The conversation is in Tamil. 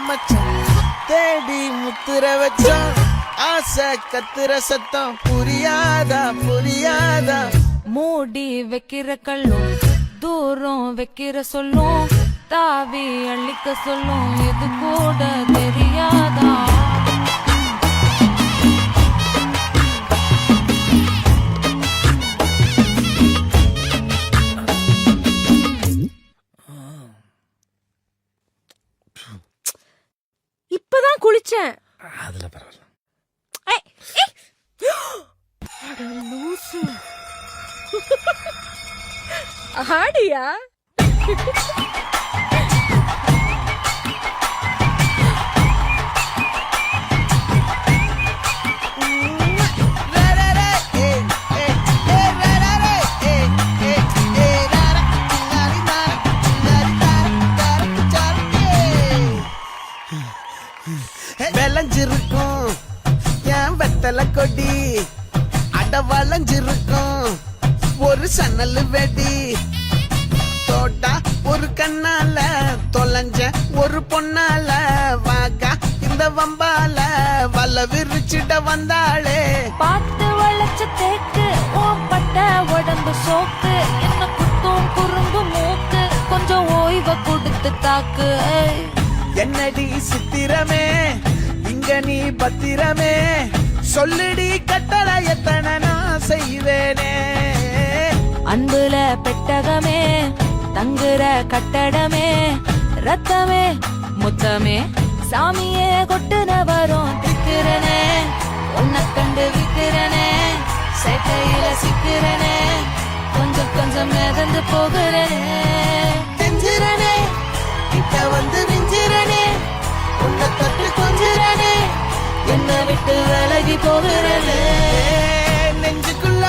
மச்சான் தேடி முத்துற வச்சோம் ஆசை கத்துற சத்தம் புரியாதா புரியாதா மூடி வைக்கிற கல்லும் தூரம் வைக்கிற சொல்லும் தாவி அள்ளிக்க சொல்லும் இது கூட தெரியாதா இப்பதான் குளிச்சேன். அதுல பரவாயில்ல. ஆடியா விளைஞ்சிருக்கும் என் வெத்தலை கொடி அட வளைஞ்சிருக்கும் ஒரு சன்னல் வெடி தோட்டா ஒரு கண்ணால தொலைஞ்ச ஒரு பொண்ணால வாகா இந்த வம்பால வல விரிச்சிட வந்தாளே பார்த்து வளைச்ச தேக்கு ஓப்பட்ட உடம்பு சோக்கு என்ன குத்தும் குறும்பு மூக்கு கொஞ்சம் ஓய்வை கொடுத்து தாக்கு என்னடி சித்திரமே இங்க நீ பத்திரமே சொல்லுடி கட்டளை எத்தனை நான் செய்வேனே அன்புல பெட்டகமே தங்குற கட்டடமே ரத்தமே முத்தமே சாமியே கொட்டுன வரும் திக்கிறனே உன்னை கண்டு விக்கிறனே சேட்டையில சிக்கிறனே கொஞ்சம் கொஞ்சம் மிதந்து போகிறனே செஞ்சிரனே கிட்ட வந்து விஞ்சிரனே உன்னை தொட்டு கொஞ்சிரனே என்னை விட்டு விலகி போகிறனே நெஞ்சுக்குள்ள